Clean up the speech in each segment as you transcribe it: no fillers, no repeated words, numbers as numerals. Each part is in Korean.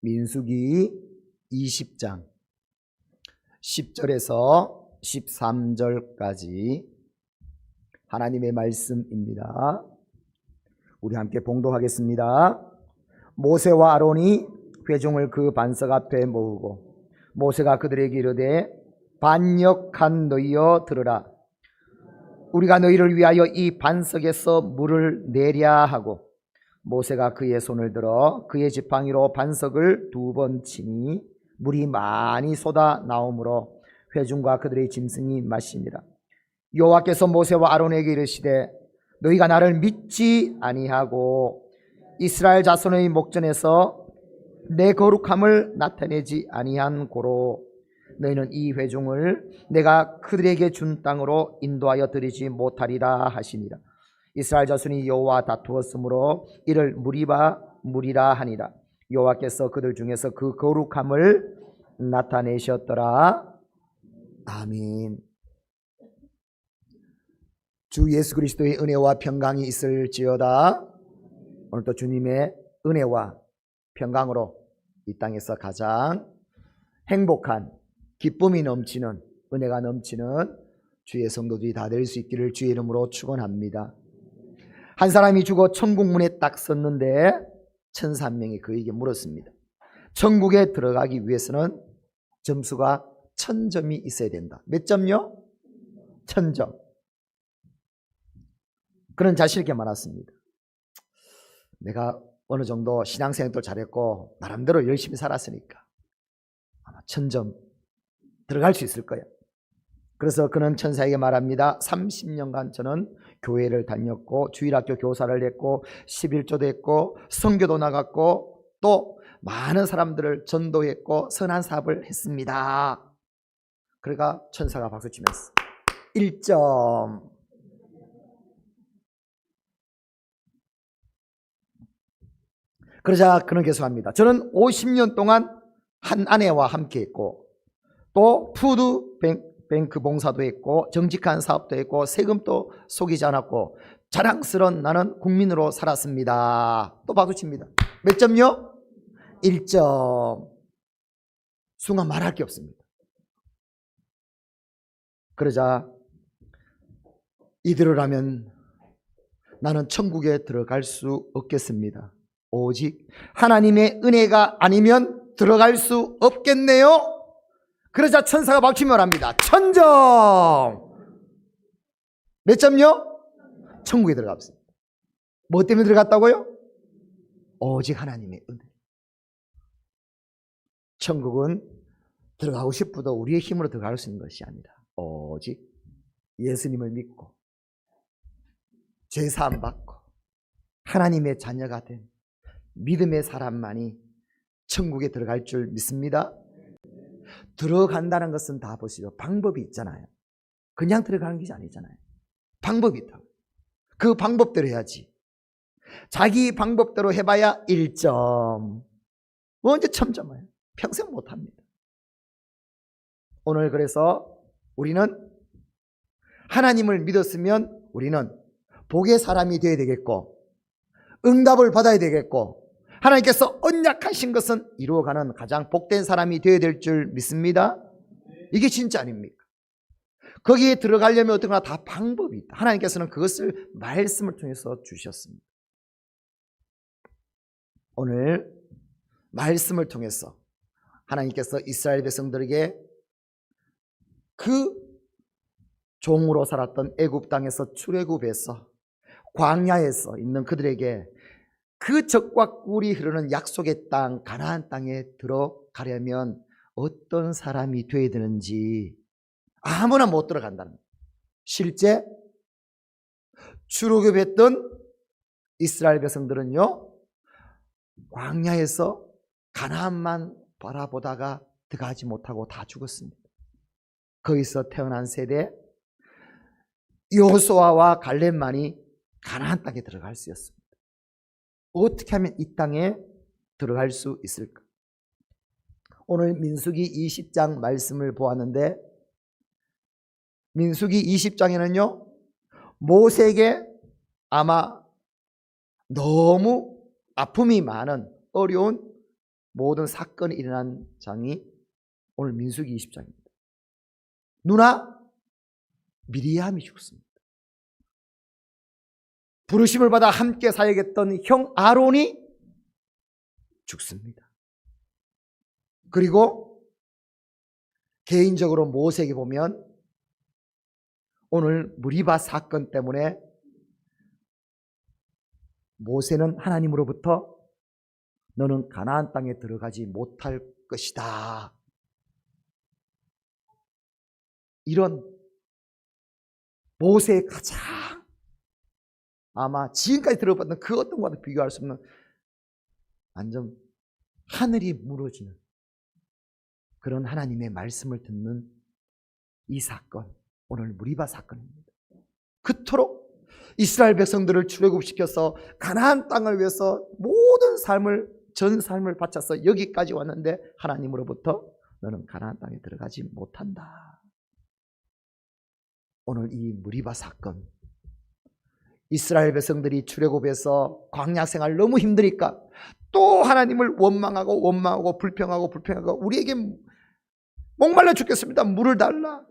민수기 20장 10절에서 13절까지 하나님의 말씀입니다. 우리 함께 봉독하겠습니다. 모세와 아론이 회중을 그 반석 앞에 모으고 모세가 그들에게 이르되 반역한 너희여 들으라. 우리가 너희를 위하여 이 반석에서 물을 내랴 하고 모세가 그의 손을 들어 그의 지팡이로 반석을 2번 치니 물이 많이 쏟아 나오므로 회중과 그들의 짐승이 마시니라. 여호와께서 모세와 아론에게 이르시되 너희가 나를 믿지 아니하고 이스라엘 자손의 목전에서 내 거룩함을 나타내지 아니한 고로 너희는 이 회중을 내가 그들에게 준 땅으로 인도하여 드리지 못하리라 하시니라. 이스라엘 자손이 여호와와 다투었으므로 이를 무리라 하니라. 여호와께서 그들 중에서 그 거룩함을 나타내셨더라. 아멘. 주 예수 그리스도의 은혜와 평강이 있을지어다. 오늘도 주님의 은혜와 평강으로 이 땅에서 가장 행복한 기쁨이 넘치는 은혜가 넘치는 주의 성도들이 다 될 수 있기를 주의 이름으로 축원합니다. 한 사람이 죽어 천국 문에 딱 섰는데 천사 한 명이 그에게 물었습니다. 천국에 들어가기 위해서는 점수가 1000점이 있어야 된다. 몇 점요? 1000점. 그런 자신에게 말했습니다. 내가 어느 정도 신앙생활도 잘했고 나름대로 열심히 살았으니까 아마 1000점 들어갈 수 있을 거야. 그래서 그는 천사에게 말합니다. 30년간 저는 교회를 다녔고 주일학교 교사를 했고 11조도 했고 선교도 나갔고 또 많은 사람들을 전도했고 선한 사업을 했습니다. 그러니까 천사가 박수치면서 1점. 그러자 그는 계속합니다. 저는 50년 동안 한 아내와 함께 했고 또 푸드뱅크 봉사도 했고 정직한 사업도 했고 세금도 속이지 않았고 자랑스러운 나는 국민으로 살았습니다. 또 박수칩니다. 몇 점요? 1점. 순간 말할 게 없습니다. 그러자 이대로라면 나는 천국에 들어갈 수 없겠습니다. 오직 하나님의 은혜가 아니면 들어갈 수 없겠네요. 그러자 천사가 박치며 말합니다. 1000점. 몇 점요? 천국에 들어갔습니다. 뭐 때문에 들어갔다고요? 오직 하나님의 은혜. 천국은 들어가고 싶어도 우리의 힘으로 들어갈 수 있는 것이 아니라 오직 예수님을 믿고 죄사함 받고 하나님의 자녀가 된 믿음의 사람만이 천국에 들어갈 줄 믿습니다. 들어간다는 것은 다 보시죠. 방법이 있잖아요. 그냥 들어가는 게 아니잖아요. 방법이 있다고. 그 방법대로 해야지. 자기 방법대로 해봐야 1점. 언제 1000점이에요. 평생 못합니다. 오늘 그래서 우리는 하나님을 믿었으면 우리는 복의 사람이 되어야 되겠고 응답을 받아야 되겠고 하나님께서 언약하신 것은 이루어가는 가장 복된 사람이 되어야 될 줄 믿습니다. 이게 진짜 아닙니까? 거기에 들어가려면 어떤가 다 방법이 있다. 하나님께서는 그것을 말씀을 통해서 주셨습니다. 오늘 말씀을 통해서 하나님께서 이스라엘 백성들에게 그 종으로 살았던 애굽 땅에서 출애굽해서 광야에서 있는 그들에게 그 적과 꿀이 흐르는 약속의 땅 가나안 땅에 들어가려면 어떤 사람이 되어야 되는지 아무나 못 들어간다는 거예요. 실제 출애굽했던 이스라엘 백성들은요 광야에서 가나안만 바라보다가 들어가지 못하고 다 죽었습니다. 거기서 태어난 세대 여호수아와 갈렙만이 가나안 땅에 들어갈 수 있었습니다. 어떻게 하면 이 땅에 들어갈 수 있을까? 오늘 민수기 20장 말씀을 보았는데 민수기 20장에는요 모세에게 아마 너무 아픔이 많은 어려운 모든 사건이 일어난 장이 오늘 민수기 20장입니다. 누나 미리암이 죽습니다. 부르심을 받아 함께 사역했던 형 아론이 죽습니다. 그리고 개인적으로 모세에게 보면 오늘 무리바 사건 때문에 모세는 하나님으로부터 너는 가나안 땅에 들어가지 못할 것이다, 이런 모세의 가장 아마 지금까지 들어봤던 그 어떤 것과도 비교할 수 없는 완전 하늘이 무너지는 그런 하나님의 말씀을 듣는 이 사건, 오늘 무리바 사건입니다. 그토록 이스라엘 백성들을 출애굽시켜서 가나안 땅을 위해서 모든 전 삶을 바쳐서 여기까지 왔는데 하나님으로부터 너는 가나안 땅에 들어가지 못한다. 오늘 이 무리바 사건, 이스라엘 백성들이 출애굽해서 광야 생활 너무 힘드니까 또 하나님을 원망하고 불평하고 우리에게 목말라 죽겠습니다, 물을 달라.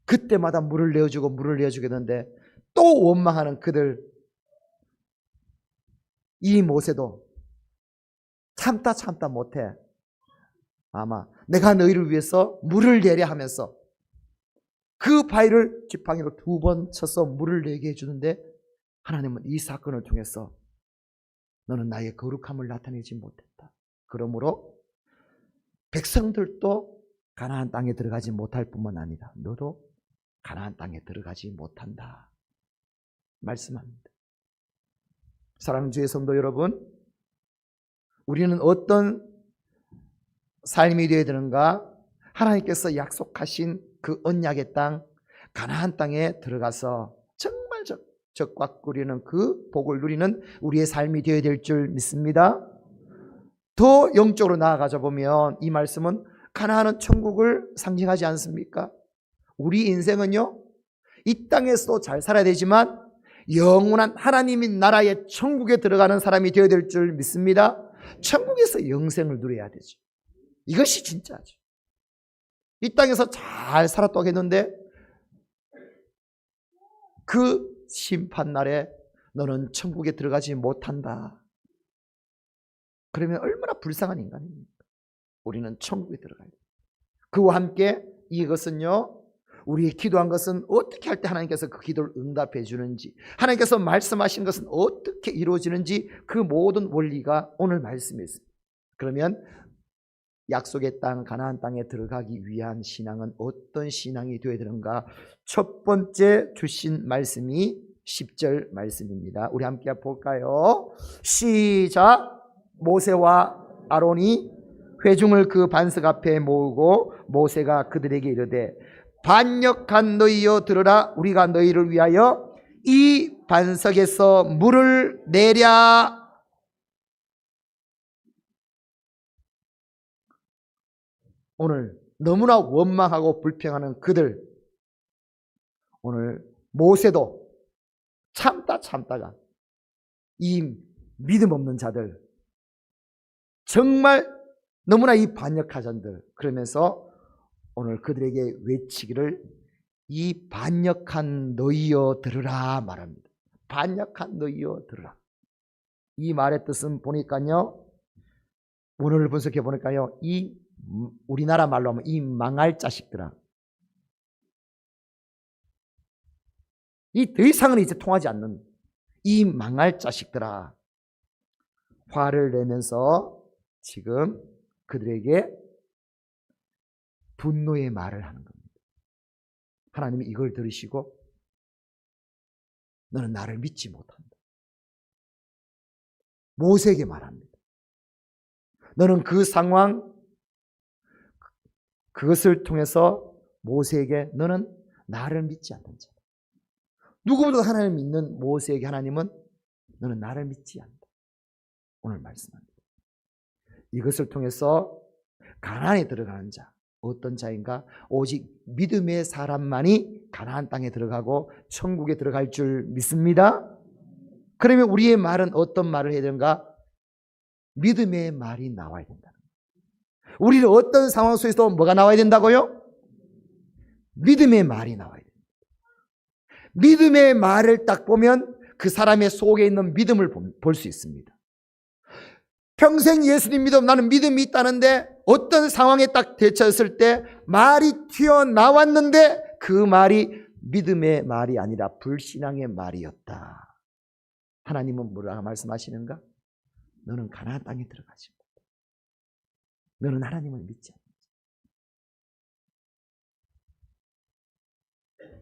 그때마다 물을 내어주겠는데 또 원망하는 그들, 이 모세도 참다 못해 아마 내가 너희를 위해서 물을 내려 하면서 그 바위를 지팡이로 2번 쳐서 물을 내게 해주는데 하나님은 이 사건을 통해서 너는 나의 거룩함을 나타내지 못했다. 그러므로 백성들도 가나안 땅에 들어가지 못할 뿐만 아니라 너도 가나안 땅에 들어가지 못한다 말씀합니다. 사랑하는 주의 성도 여러분, 우리는 어떤 삶이 되어야 되는가? 하나님께서 약속하신 그 언약의 땅 가나안 땅에 들어가서 정말 적과 꾸리는 그 복을 누리는 우리의 삶이 되어야 될 줄 믿습니다. 더 영적으로 나아가자 보면 이 말씀은 가나안은 천국을 상징하지 않습니까? 우리 인생은요, 이 땅에서도 잘 살아야 되지만 영원한 하나님의 나라의 천국에 들어가는 사람이 되어야 될 줄 믿습니다. 천국에서 영생을 누려야 되죠. 이것이 진짜죠. 이 땅에서 잘 살았다고 했는데 그 심판날에 너는 천국에 들어가지 못한다. 그러면 얼마나 불쌍한 인간입니까? 우리는 천국에 들어가야 돼요. 그와 함께 이것은요, 우리 기도한 것은 어떻게 할 때 하나님께서 그 기도를 응답해 주는지, 하나님께서 말씀하신 것은 어떻게 이루어지는지 그 모든 원리가 오늘 말씀에 있습니다. 그러면 약속의 땅 가나안 땅에 들어가기 위한 신앙은 어떤 신앙이 되어야 되는가? 첫 번째 주신 말씀이 10절 말씀입니다. 우리 함께 볼까요? 시작. 모세와 아론이 회중을 그 반석 앞에 모으고 모세가 그들에게 이르되 반역한 너희여 들으라. 우리가 너희를 위하여 이 반석에서 물을 내랴. 오늘 너무나 원망하고 불평하는 그들, 오늘 모세도 참다가 이 믿음 없는 자들, 정말 너무나 이 반역한 자들, 그러면서 오늘 그들에게 외치기를 이 반역한 너희여 들으라 말합니다. 반역한 너희여 들으라. 이 말의 뜻은 보니까요, 오늘 분석해 보니까요, 이 우리나라 말로 하면 이 망할 자식들아, 이 더 이상은 이제 통하지 않는 이 망할 자식들아, 화를 내면서 지금 그들에게 분노의 말을 하는 겁니다. 하나님이 이걸 들으시고 너는 나를 믿지 못한다. 모세에게 말합니다. 너는 그 상황, 그것을 통해서 모세에게 너는 나를 믿지 않는 자다. 누구보다 하나님을 믿는 모세에게 하나님은 너는 나를 믿지 않는다. 오늘 말씀합니다. 이것을 통해서 가나안에 들어가는 자, 어떤 자인가? 오직 믿음의 사람만이 가나안 땅에 들어가고 천국에 들어갈 줄 믿습니다. 그러면 우리의 말은 어떤 말을 해야 되는가? 믿음의 말이 나와야 된다. 우리는 어떤 상황 속에서도 뭐가 나와야 된다고요? 믿음의 말이 나와야 된다. 믿음의 말을 딱 보면 그 사람의 속에 있는 믿음을 볼 수 있습니다. 평생 예수님 믿음, 나는 믿음이 있다는데 어떤 상황에 딱 대처했을 때 말이 튀어나왔는데 그 말이 믿음의 말이 아니라 불신앙의 말이었다. 하나님은 뭐라고 말씀하시는가? 너는 가나안 땅에 들어가지 못해. 너는 하나님을 믿지 않는다.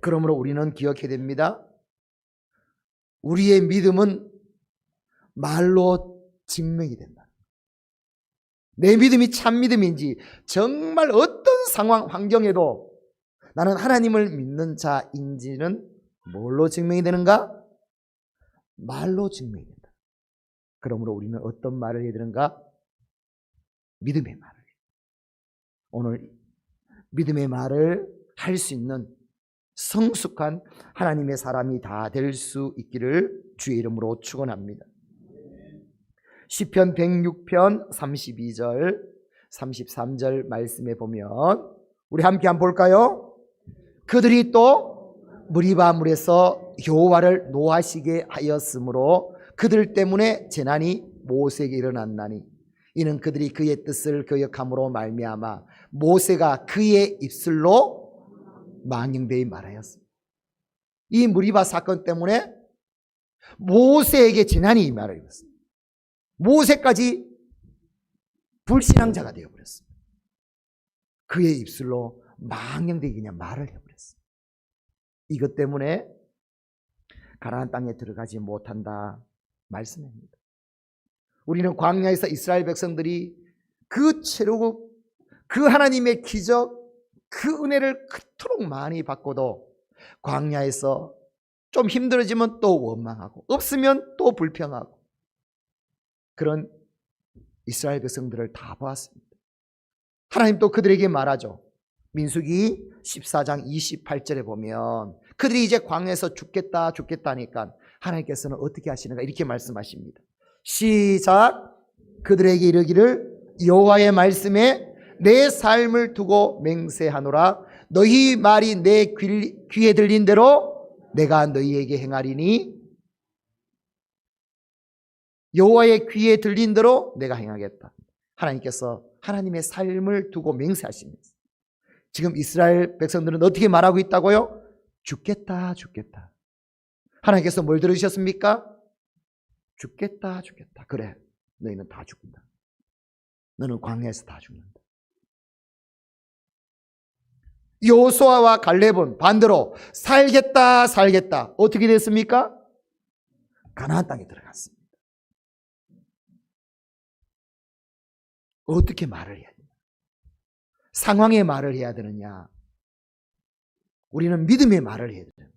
그러므로 우리는 기억해야 됩니다. 우리의 믿음은 말로 증명이 된다. 내 믿음이 참 믿음인지, 정말 어떤 상황, 환경에도 나는 하나님을 믿는 자인지는 뭘로 증명이 되는가? 말로 증명이 된다. 그러므로 우리는 어떤 말을 해야 되는가? 믿음의 말을. 오늘 믿음의 말을 할 수 있는 성숙한 하나님의 사람이 다 될 수 있기를 주의 이름으로 축원합니다. 시편 106편 32절 33절 말씀에 보면 우리 함께 한번 볼까요? 그들이 또 무리바 물에서 여호와를 노하시게 하였으므로 그들 때문에 재난이 모세에게 일어났나니 이는 그들이 그의 뜻을 거역함으로 말미암아 모세가 그의 입술로 망령되이 말하였습니다. 이 무리바 사건 때문에 모세에게 재난이 임하려 했습니다. 모세까지 불신앙자가 되어버렸습니다. 그의 입술로 망령되게 그냥 말을 해버렸습니다. 이것 때문에 가나안 땅에 들어가지 못한다 말씀입니다. 우리는 광야에서 이스라엘 백성들이 그 체류국, 그 하나님의 기적, 그 은혜를 그토록 많이 받고도 광야에서 좀 힘들어지면 또 원망하고 없으면 또 불평하고 그런 이스라엘 백성들을 다 보았습니다. 하나님 또 그들에게 말하죠. 민수기 14장 28절에 보면 그들이 이제 광야에서 죽겠다 하니까 하나님께서는 어떻게 하시는가 이렇게 말씀하십니다. 시작. 그들에게 이르기를 여호와의 말씀에 내 삶을 두고 맹세하노라. 너희 말이 내 귀에 들린 대로 내가 너희에게 행하리니 여호와의 귀에 들린 대로 내가 행하겠다. 하나님께서 하나님의 삶을 두고 맹세하십니다. 지금 이스라엘 백성들은 어떻게 말하고 있다고요? 죽겠다. 하나님께서 뭘 들으셨습니까? 죽겠다. 그래, 너희는 다 죽는다. 너는 광야에서 다 죽는다. 여호수아와 갈렙은 반대로 살겠다. 어떻게 됐습니까? 가나안 땅에 들어갔습니다. 어떻게 말을 해야 되냐? 상황의 말을 해야 되느냐? 우리는 믿음의 말을 해야 되는 거예요.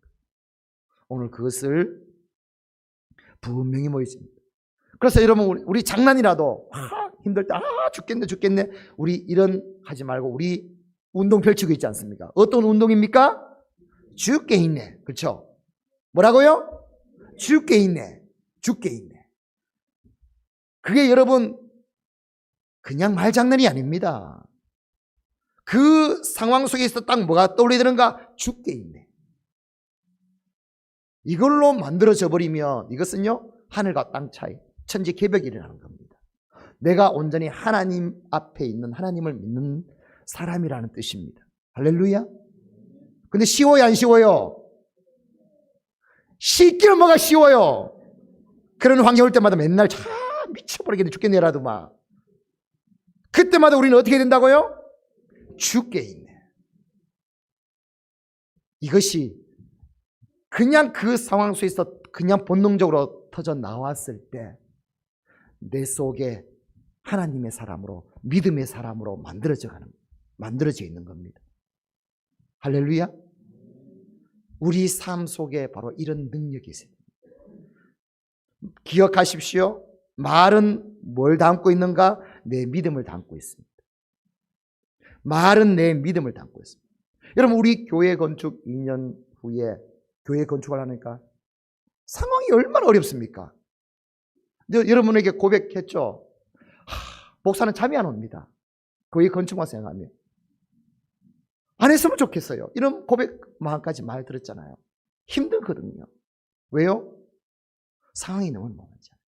오늘 그것을 분명히 모였습니다. 그래서 여러분 우리 장난이라도 힘들 때 죽겠네 우리 이런 하지 말고 우리 운동 펼치고 있지 않습니까? 어떤 운동입니까? 죽게 있네. 그렇죠? 뭐라고요? 죽게 있네. 그게 여러분 그냥 말장난이 아닙니다. 그 상황 속에서 딱 뭐가 떠올리게 되는가? 죽게 있네. 이걸로 만들어져 버리면 이것은요 하늘과 땅 차이, 천지개벽이 일어나는 겁니다. 내가 온전히 하나님 앞에 있는 하나님을 믿는 사람이라는 뜻입니다. 할렐루야. 근데 쉬워요 안 쉬워요? 쉽기는 뭐가 쉬워요? 그런 환경 올 때마다 맨날 참 미쳐버리겠네 죽겠네라도 막 그때마다 우리는 어떻게 된다고요? 죽게 있네. 이것이 그냥 그 상황 속에서 그냥 본능적으로 터져 나왔을 때 내 속에 하나님의 사람으로 믿음의 사람으로 만들어져 있는 겁니다. 할렐루야. 우리 삶 속에 바로 이런 능력이 있어요. 기억하십시오. 말은 뭘 담고 있는가? 내 믿음을 담고 있습니다. 말은 내 믿음을 담고 있습니다. 여러분 우리 교회 건축 2년 후에 교회 건축을 하니까 상황이 얼마나 어렵습니까? 여러분에게 고백했죠. 목사는 잠이 안 옵니다. 거의 건축만 생각하면. 안 했으면 좋겠어요. 이런 고백 마음까지 말 들었잖아요. 힘들거든요. 왜요? 상황이 너무 많잖아요.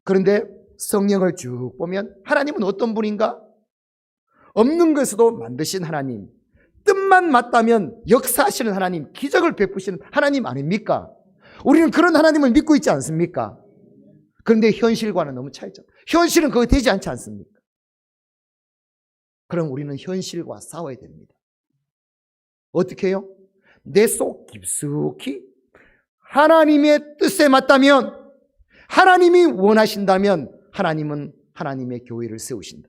그런데 성경을 쭉 보면 하나님은 어떤 분인가? 없는 것으로 만드신 하나님, 뜻만 맞다면 역사하시는 하나님, 기적을 베푸시는 하나님 아닙니까? 우리는 그런 하나님을 믿고 있지 않습니까? 그런데 현실과는 너무 차이죠. 현실은 그거 되지 않지 않습니까? 그럼 우리는 현실과 싸워야 됩니다. 어떻게 해요? 내 속 깊숙이 하나님의 뜻에 맞다면, 하나님이 원하신다면 하나님은 하나님의 교회를 세우신다.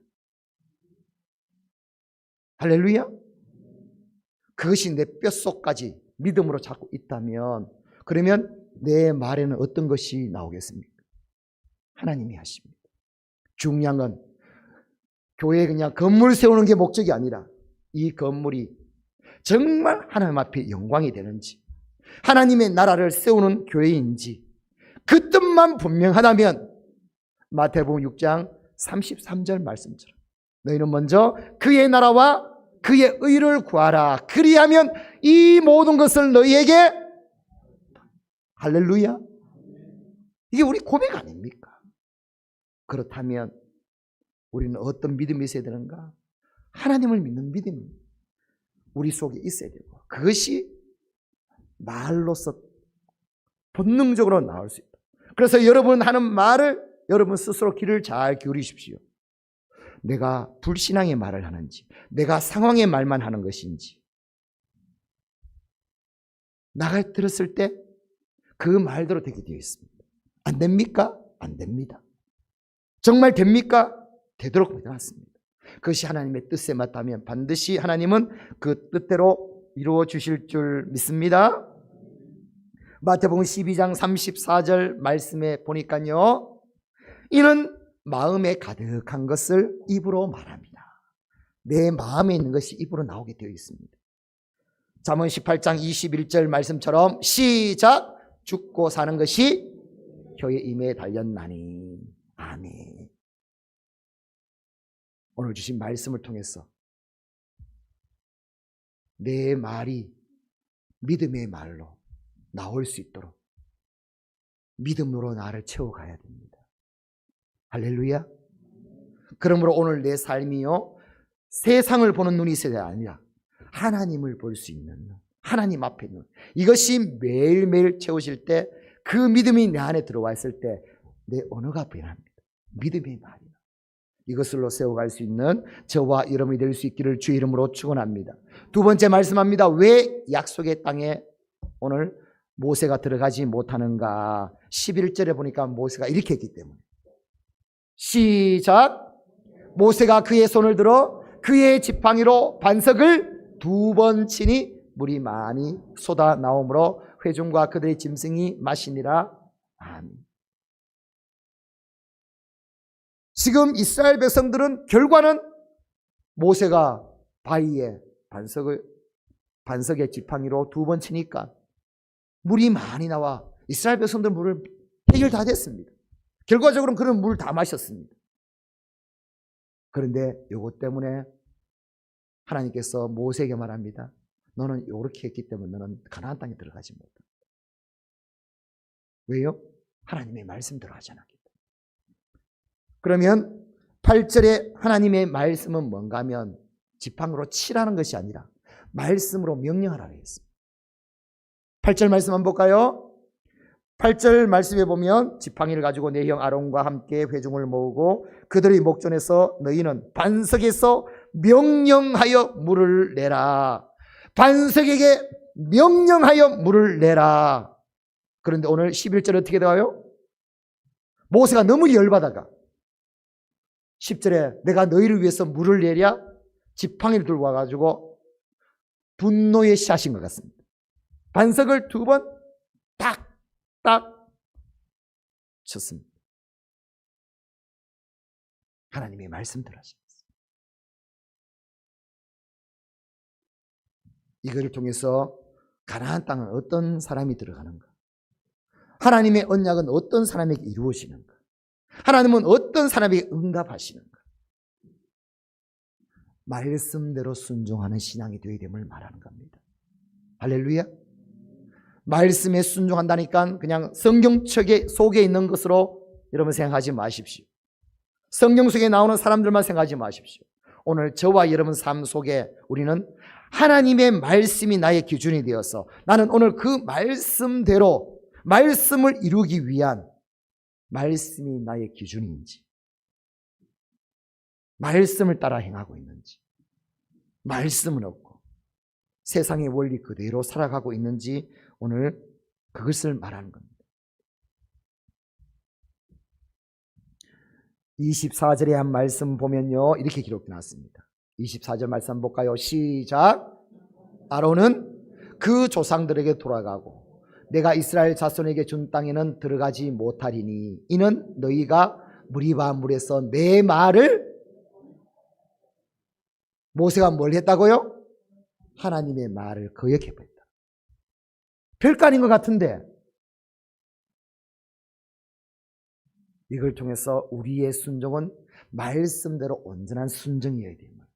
할렐루야. 그것이 내 뼛속까지 믿음으로 잡고 있다면, 그러면 내 말에는 어떤 것이 나오겠습니까? 하나님이 하십니다. 중요한 건 교회에 그냥 건물 세우는 게 목적이 아니라 이 건물이 정말 하나님 앞에 영광이 되는지, 하나님의 나라를 세우는 교회인지 그 뜻만 분명하다면 마태복음 6장 33절 말씀처럼 너희는 먼저 그의 나라와 그의 의를 구하라. 그리하면 이 모든 것을 너희에게, 할렐루야. 이게 우리 고백 아닙니까? 그렇다면 우리는 어떤 믿음이 있어야 되는가? 하나님을 믿는 믿음이 우리 속에 있어야 되고, 그것이 말로서 본능적으로 나올 수 있다. 그래서 여러분 하는 말을 여러분 스스로 귀를 잘 기울이십시오. 내가 불신앙의 말을 하는지, 내가 상황의 말만 하는 것인지, 나가 들었을 때 그 말대로 되게 되어 있습니다. 안 됩니까? 안 됩니다. 정말 됩니까? 되도록 믿어놨습니다. 그것이 하나님의 뜻에 맞다면 반드시 하나님은 그 뜻대로 이루어 주실 줄 믿습니다. 마태복음 12장 34절 말씀에 보니까요, 이는 마음에 가득한 것을 입으로 말합니다. 내 마음에 있는 것이 입으로 나오게 되어 있습니다. 잠언 18장 21절 말씀처럼 시작. 죽고 사는 것이 혀의 임에 달렸나니. 아멘. 오늘 주신 말씀을 통해서 내 말이 믿음의 말로 나올 수 있도록 믿음으로 나를 채워가야 됩니다. 할렐루야. 그러므로 오늘 내 삶이요, 세상을 보는 눈이 있어야 될 아니라 하나님을 볼 수 있는 눈, 하나님 앞에 눈, 이것이 매일매일 채우실 때, 그 믿음이 내 안에 들어와 있을 때 내 언어가 변합니다. 믿음의 말이요, 이것으로 세워갈 수 있는 저와 여러분이 될 수 있기를 주의 이름으로 축원합니다. 두 번째 말씀합니다. 왜 약속의 땅에 오늘 모세가 들어가지 못하는가? 11절에 보니까 모세가 이렇게 했기 때문에. 시작. 모세가 그의 손을 들어 그의 지팡이로 반석을 2번 치니 물이 많이 쏟아 나오므로 회중과 그들의 짐승이 마시니라. 아멘. 지금 이스라엘 백성들은 결과는 모세가 바위에 반석의 지팡이로 2번 치니까 물이 많이 나와 이스라엘 백성들 물을 해결 다 됐습니다. 결과적으로는 그런 물 다 마셨습니다. 그런데 이것 때문에 하나님께서 모세에게 말합니다. 너는 이렇게 했기 때문에 너는 가나안 땅에 들어가지 못한다. 왜요? 하나님의 말씀대로 하지 않았기 때문에. 그러면 8절에 하나님의 말씀은 뭔가 하면 지팡이로 치라는 것이 아니라 말씀으로 명령하라고 했습니다. 8절 말씀 한번 볼까요? 8절 말씀에 보면 지팡이를 가지고 내 형 아론과 함께 회중을 모으고 그들의 목전에서 너희는 반석에서 명령하여 물을 내라. 반석에게 명령하여 물을 내라. 그런데 오늘 11절에 어떻게 되어요? 모세가 너무 열받아가 10절에 내가 너희를 위해서 물을 내랴? 지팡이를 들고 와가지고 분노의 씨앗인 것 같습니다. 반석을 2번 딱 쳤습니다. 하나님의 말씀대로 하십니다. 이거를 통해서 가나안 땅은 어떤 사람이 들어가는가? 하나님의 언약은 어떤 사람에게 이루어지는가? 하나님은 어떤 사람에게 응답하시는가? 말씀대로 순종하는 신앙이 되어야 됨을 말하는 겁니다. 할렐루야. 말씀에 순종한다니까 그냥 성경책에 속에 있는 것으로 여러분 생각하지 마십시오. 성경 속에 나오는 사람들만 생각하지 마십시오. 오늘 저와 여러분 삶 속에 우리는 하나님의 말씀이 나의 기준이 되어서 나는 오늘 그 말씀대로 말씀을 이루기 위한 말씀이 나의 기준인지, 말씀을 따라 행하고 있는지, 말씀은 없고 세상의 원리 그대로 살아가고 있는지 오늘 그것을 말하는 겁니다. 24절에 한 말씀 보면요, 이렇게 기록되어 놨습니다. 24절 말씀 볼까요? 시작. 아론은 그 조상들에게 돌아가고 내가 이스라엘 자손에게 준 땅에는 들어가지 못하리니 이는 너희가 무리바 물에서 내 말을, 모세가 뭘 했다고요? 하나님의 말을 거역해버렸다. 별거 아닌 것 같은데 이걸 통해서 우리의 순종은 말씀대로 온전한 순종이어야 됩니다.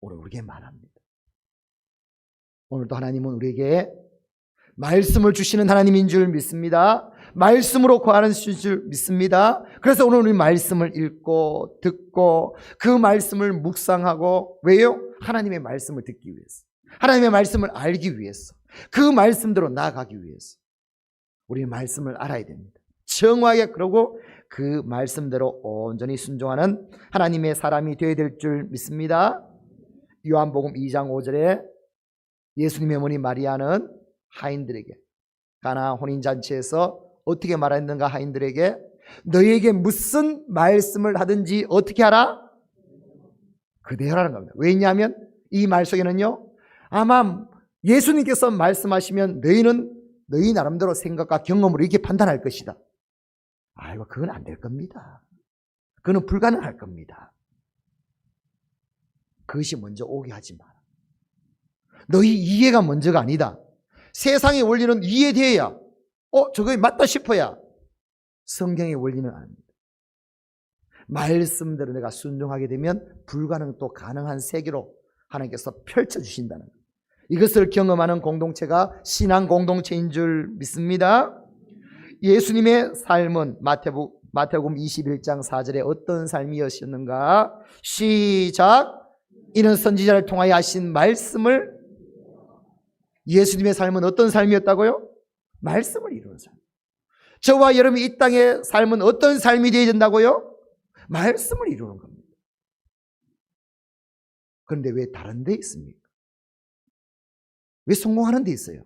오늘 우리에게 말합니다. 오늘도 하나님은 우리에게 말씀을 주시는 하나님인 줄 믿습니다. 말씀으로 구하는 줄 믿습니다. 그래서 오늘 우리 말씀을 읽고 듣고 그 말씀을 묵상하고, 왜요? 하나님의 말씀을 듣기 위해서, 하나님의 말씀을 알기 위해서, 그 말씀대로 나아가기 위해서 우리 말씀을 알아야 됩니다. 정확하게 그러고 그 말씀대로 온전히 순종하는 하나님의 사람이 되어야 될 줄 믿습니다. 요한복음 2장 5절에 예수님의 어머니 마리아는 하인들에게 가나 혼인잔치에서 어떻게 말했는가? 하인들에게 너희에게 무슨 말씀을 하든지 어떻게 하라? 그대로 하는 겁니다. 왜냐하면 이 말 속에는요, 아마 예수님께서 말씀하시면 너희는 너희 나름대로 생각과 경험으로 이렇게 판단할 것이다. 아이고, 그건 안 될 겁니다. 그건 불가능할 겁니다. 그것이 먼저 오게 하지 마라. 너희 이해가 먼저가 아니다. 세상의 원리는 이해되어야, 저거 맞다 싶어야. 성경의 원리는 아닙니다. 말씀대로 내가 순종하게 되면 불가능도 가능한 세계로 하나님께서 펼쳐주신다는 것. 이것을 경험하는 공동체가 신앙 공동체인 줄 믿습니다. 예수님의 삶은 마태복음 21장 4절에 어떤 삶이었는가? 시작. 이는 선지자를 통하여 하신 말씀을, 예수님의 삶은 어떤 삶이었다고요? 말씀을 이루는 삶. 저와 여러분이 이 땅의 삶은 어떤 삶이 되어야 된다고요? 말씀을 이루는 겁니다. 그런데 왜 다른 데 있습니까? 왜 성공하는 데 있어요?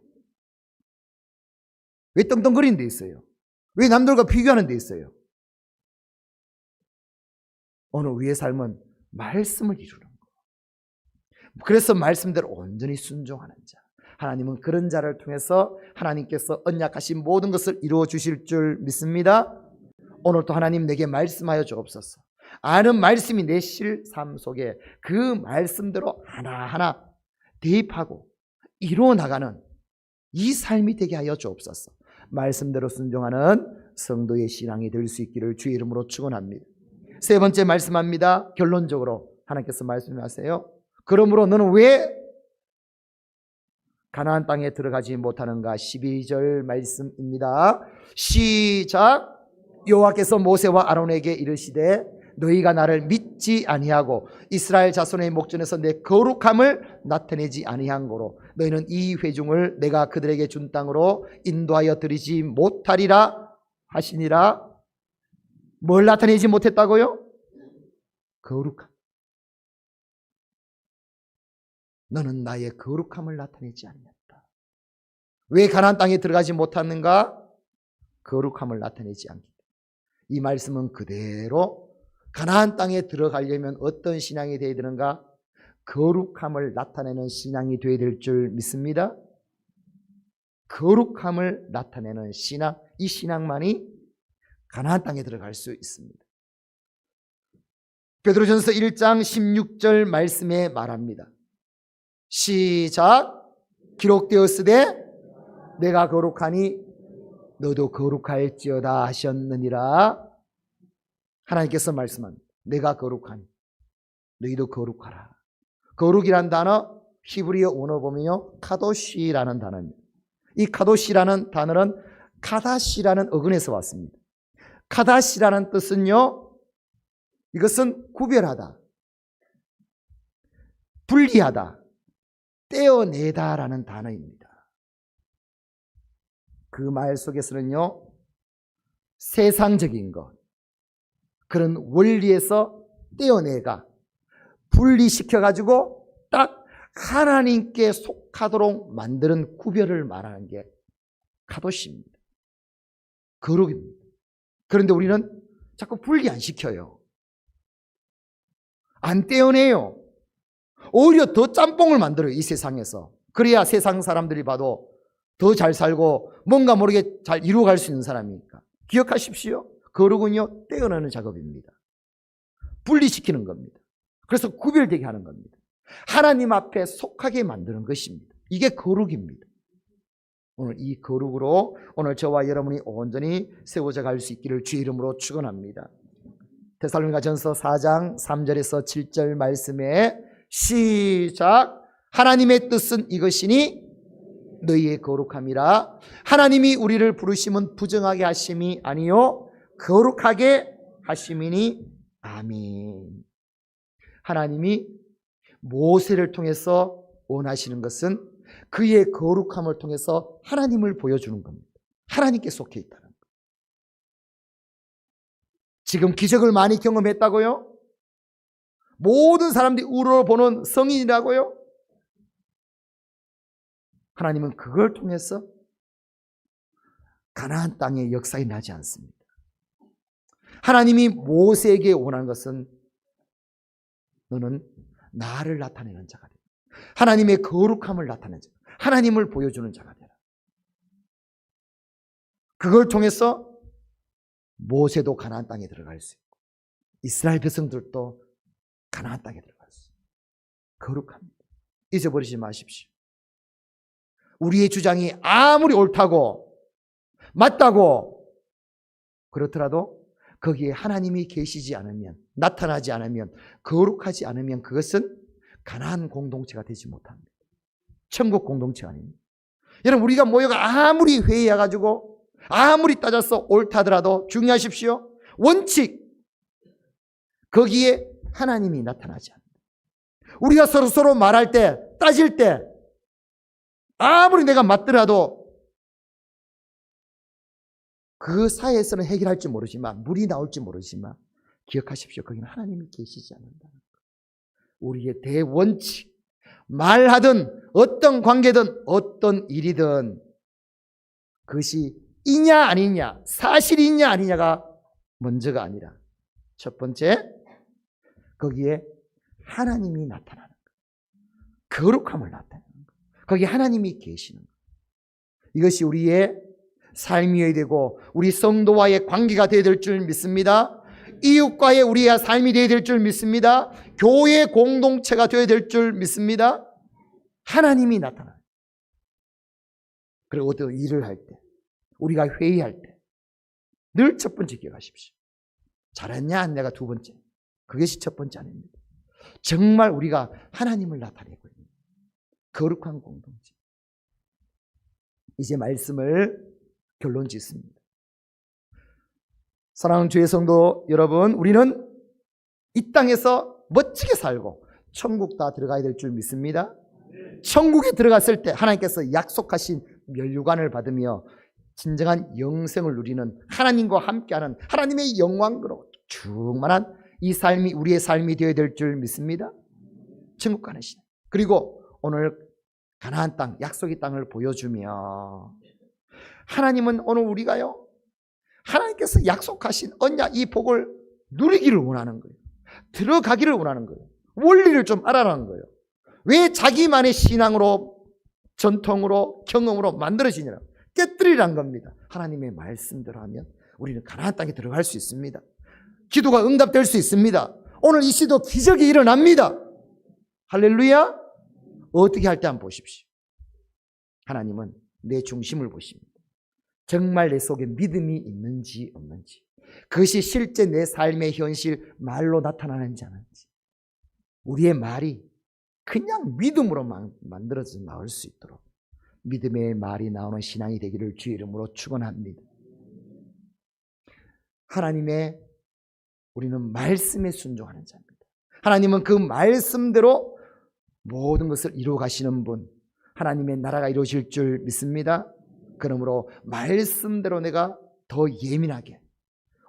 왜 떵떵거리는 데 있어요? 왜 남들과 비교하는 데 있어요? 오늘 우리의 삶은 말씀을 이루는 거예요. 그래서 말씀대로 온전히 순종하는 자, 하나님은 그런 자를 통해서 하나님께서 언약하신 모든 것을 이루어 주실 줄 믿습니다. 오늘도 하나님 내게 말씀하여 주옵소서. 아는 말씀이 내 삶 속에 그 말씀대로 하나하나 대입하고 이루어 나가는 이 삶이 되게 하여 주옵소서. 말씀대로 순종하는 성도의 신앙이 될 수 있기를 주의 이름으로 축원합니다. 세 번째 말씀합니다. 결론적으로 하나님께서 말씀하세요. 그러므로 너는 왜 가나안 땅에 들어가지 못하는가? 12절 말씀입니다. 시작. 여호와께서 모세와 아론에게 이르시되 너희가 나를 믿지 아니하고 이스라엘 자손의 목전에서 내 거룩함을 나타내지 아니한 거로 너희는 이 회중을 내가 그들에게 준 땅으로 인도하여 드리지 못하리라 하시니라. 뭘 나타내지 못했다고요? 거룩함. 너는 나의 거룩함을 나타내지 않았다. 왜 가나안 땅에 들어가지 못하는가? 거룩함을 나타내지 않기. 이 말씀은 그대로 가나안 땅에 들어가려면 어떤 신앙이 되어야 되는가? 거룩함을 나타내는 신앙이 되어야 될 줄 믿습니다. 거룩함을 나타내는 신앙, 이 신앙만이 가나안 땅에 들어갈 수 있습니다. 베드로전서 1장 16절 말씀에 말합니다. 시작. 기록되었으되 내가 거룩하니 너도 거룩할지어다 하셨느니라. 하나님께서 말씀합니다. 내가 거룩하니 너희도 거룩하라. 거룩이란 단어 히브리어 원어 보면요, 카도시라는 단어입니다. 이 카도시라는 단어는 카다시라는 어근에서 왔습니다. 카다시라는 뜻은요, 이것은 구별하다, 분리하다, 떼어내다라는 단어입니다. 그 말 속에서는요, 세상적인 것, 그런 원리에서 떼어내가 분리시켜가지고 딱 하나님께 속하도록 만드는 구별을 말하는 게 카도시입니다. 거룩입니다. 그런데 우리는 자꾸 분리 안 시켜요. 안 떼어내요. 오히려 더 짬뽕을 만들어요, 이 세상에서. 그래야 세상 사람들이 봐도 더 잘 살고 뭔가 모르게 잘 이루어갈 수 있는 사람이니까. 기억하십시오. 거룩은요, 떼어내는 작업입니다. 분리시키는 겁니다. 그래서 구별되게 하는 겁니다. 하나님 앞에 속하게 만드는 것입니다. 이게 거룩입니다. 오늘 이 거룩으로 오늘 저와 여러분이 온전히 세워져 갈 수 있기를 주의 이름으로 축원합니다. 데살로니가전서 4장 3절에서 7절 말씀에 시작. 하나님의 뜻은 이것이니 너희의 거룩함이라. 하나님이 우리를 부르심은 부정하게 하심이 아니요 거룩하게 하심이니. 아멘. 하나님이 모세를 통해서 원하시는 것은 그의 거룩함을 통해서 하나님을 보여주는 겁니다. 하나님께 속해 있다는 것. 지금 기적을 많이 경험했다고요? 모든 사람들이 우러보는 성인이라고요? 하나님은 그걸 통해서 가나안 땅의 역사에 나지 않습니다. 하나님이 모세에게 원하는 것은 너는 나를 나타내는 자가 되라. 하나님의 거룩함을 나타내는 자, 하나님을 보여주는 자가 되라. 그걸 통해서 모세도 가나안 땅에 들어갈 수 있고 이스라엘 백성들도 가나안 땅에 들어갈 수 있고 거룩합니다. 잊어버리지 마십시오. 우리의 주장이 아무리 옳다고 맞다고 그렇더라도 거기에 하나님이 계시지 않으면, 나타나지 않으면, 거룩하지 않으면 그것은 가나안 공동체가 되지 못합니다. 천국 공동체가 아닙니다. 여러분, 우리가 모여가 아무리 회의해가지고 아무리 따져서 옳다더라도 중요하십시오. 원칙, 거기에 하나님이 나타나지 않는다. 우리가 서로 말할 때, 따질 때 아무리 내가 맞더라도 그 사이에서는 해결할지 모르지만, 물이 나올지 모르지만 기억하십시오. 거기는 하나님이 계시지 않는다는 것. 우리의 대원칙, 말하든 어떤 관계든 어떤 일이든 그것이 이냐 아니냐, 사실이냐 아니냐가 먼저가 아니라 첫 번째, 거기에 하나님이 나타나는 것, 거룩함을 나타내는 것, 거기에 하나님이 계시는 것. 이것이 우리의 삶이어야 되고 우리 성도와의 관계가 되어야 될 줄 믿습니다. 이웃과의 우리의 삶이 되어야 될 줄 믿습니다. 교회 공동체가 되어야 될 줄 믿습니다. 하나님이 나타나요. 그리고 어떤 일을 할 때, 우리가 회의할 때 늘 첫 번째 기억하십시오. 잘했냐 안 내가 두 번째. 그것이 첫 번째 아닙니다. 정말 우리가 하나님을 나타내고 있는 거룩한 공동체. 이제 말씀을 결론 짓습니다. 사랑하는 주의 성도 여러분, 우리는 이 땅에서 멋지게 살고 천국 다 들어가야 될 줄 믿습니다. 천국에 들어갔을 때 하나님께서 약속하신 면류관을 받으며 진정한 영생을 누리는 하나님과 함께하는 하나님의 영광으로 충만한 이 삶이 우리의 삶이 되어야 될 줄 믿습니다. 천국 가는 신. 그리고 오늘 가나안 땅, 약속의 땅을 보여주며 하나님은 오늘 우리가요, 하나님께서 약속하신 언약 이 복을 누리기를 원하는 거예요. 들어가기를 원하는 거예요. 원리를 좀 알아라는 거예요. 왜 자기만의 신앙으로, 전통으로, 경험으로 만들어지냐고 깨뜨리라는 겁니다. 하나님의 말씀대로 하면 우리는 가나안 땅에 들어갈 수 있습니다. 기도가 응답될 수 있습니다. 오늘 이 시도 기적이 일어납니다. 할렐루야. 어떻게 할 때 한번 보십시오. 하나님은 내 중심을 보십니다. 정말 내 속에 믿음이 있는지 없는지, 그것이 실제 내 삶의 현실 말로 나타나는지 아닌지 우리의 말이 그냥 믿음으로 만들어져 나올 수 있도록 믿음의 말이 나오는 신앙이 되기를 주의 이름으로 축원합니다. 하나님의 우리는 말씀에 순종하는 자입니다. 하나님은 그 말씀대로 모든 것을 이루어 가시는 분, 하나님의 나라가 이루어질 줄 믿습니다. 그러므로 말씀대로 내가 더 예민하게,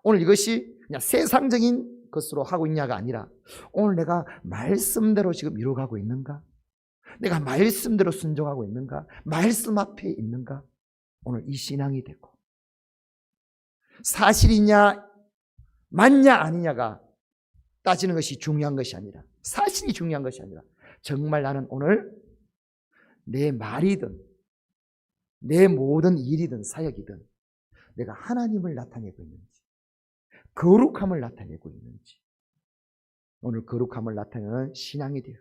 오늘 이것이 그냥 세상적인 것으로 하고 있냐가 아니라 오늘 내가 말씀대로 지금 이루어가고 있는가? 내가 말씀대로 순종하고 있는가? 말씀 앞에 있는가? 오늘 이 신앙이 되고, 사실이냐 맞냐 아니냐가 따지는 것이 중요한 것이 아니라, 사실이 중요한 것이 아니라 정말 나는 오늘 내 말이든 내 모든 일이든 사역이든 내가 하나님을 나타내고 있는지, 거룩함을 나타내고 있는지, 오늘 거룩함을 나타내는 신앙이 돼요.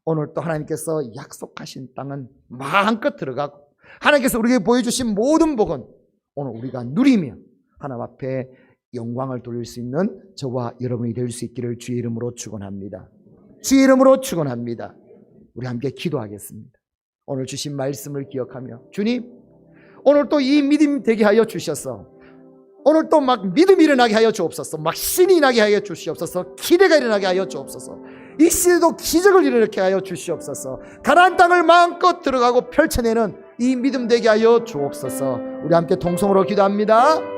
오늘 또 하나님께서 약속하신 땅은 마음껏 들어가고 하나님께서 우리에게 보여주신 모든 복은 오늘 우리가 누리며 하나님 앞에 영광을 돌릴 수 있는 저와 여러분이 될 수 있기를 주의 이름으로 축원합니다. 주의 이름으로 축원합니다. 우리 함께 기도하겠습니다. 오늘 주신 말씀을 기억하며, 주님 오늘 또 이 믿음 되게 하여 주셔서 오늘 또 막 믿음이 일어나게 하여 주옵소서. 막 신이 나게 하여 주시옵소서. 기대가 일어나게 하여 주옵소서. 이 시대도 기적을 일으키게 하여 주시옵소서. 가나안 땅을 마음껏 들어가고 펼쳐내는 이 믿음 되게 하여 주옵소서. 우리 함께 동성으로 기도합니다.